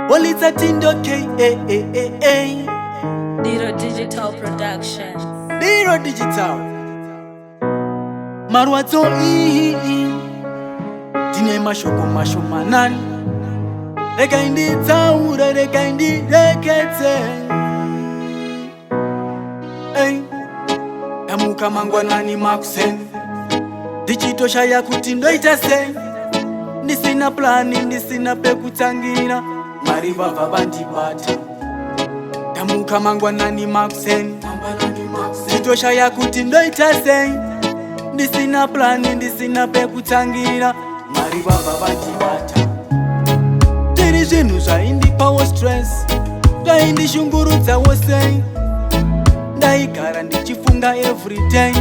Olita Tindo K. Diro Digital Productions. Diro Digital. Marwato Dine masho manani. Reka indi taura, reka indi rekete. Yamuka mangwanani makusen. Dichitosha ya kutindo itase. Nisina plani, nisina pekutangira. Mariva vabandibata. Yamuka mangwanani makusen. Dichitosha ya kutindo itase. Nisina plani, nisina pekutangira. Mariva vabandibata. Tiri zvinhu zvaindi power stress. Ndaindi shungurudza wose. Ndaigara ndichifunga everyday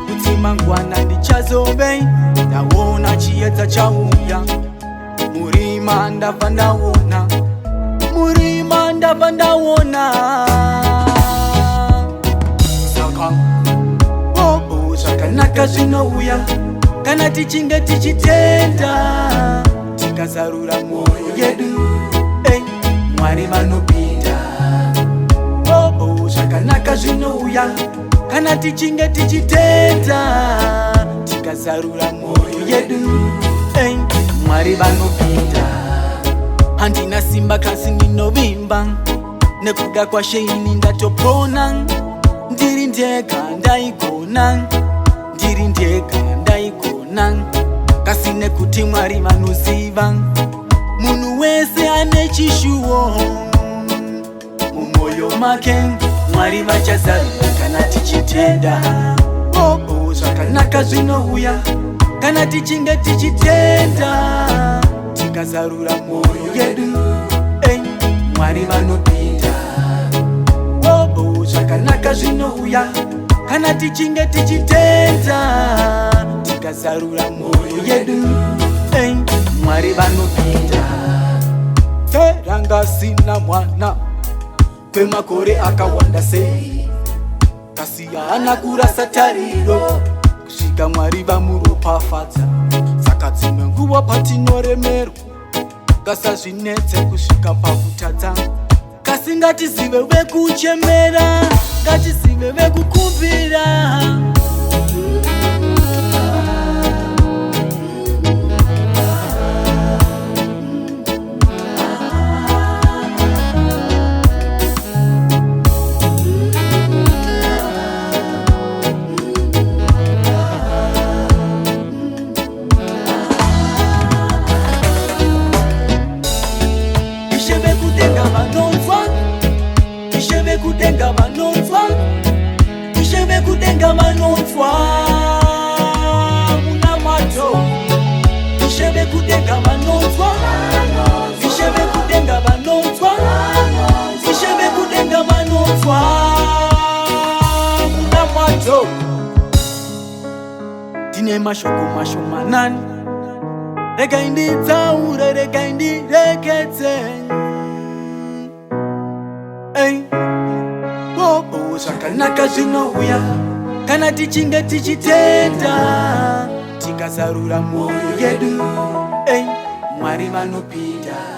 kuti mangwana ndichazove. Ndaona chiedza chauya murima ndabva ndaona, murima ndabva ndaona. Saka zvakanaka zvinouya kana tichinge tichitenda, tikazarura mwoyo yedu. Mwari vanopinda. Zvakanaka zvinouya kana tichinge tichitenda, tikazarura mwoyo yedu. Mwari vanopinda. Handina simba kasi ndinovimba, nekuda kwasheini ndatopona. Ndiri ndega ndaigona, ndiri ndega ndaigona. Kasi nekuti Mwari vanoziva munhu wese ane chishuwo mumwoyo make. Mwari vachazarura kana tichitenda. Zvakanaka zvinouya kana tichinge tichitenda, tikazarura mwoyo yedu. Mwari vanopinda. Zvakanaka zvinouya kana tichinge tichitenda, tikazarura mwoyo yedu. Mwari vanopinda. Ranga sina mwana kwemakore akawanda sei, kasiyana kurasa tariro, kusvika Mwari vamuropafadza. Saka dzimwe nguva patinoremerwa, ngasazvinetse kusvika pakutadza. Kasi ngatizive vekuchemera, ngatizive vekukumbira. Kudenga vanonzwa, isheve kudenga vanonzwa muna mato. Isheve kudenga vanonzwa, isheve kudenga vanonzwa, isheve kudenga vanonzwa muna mato. Tine masho manani, reka indi taura, reka indi rekete. Zvakanaka zvinouya kana tichinge tichitenda, tikazarura mwoyo yedu. Mwari vanopinda.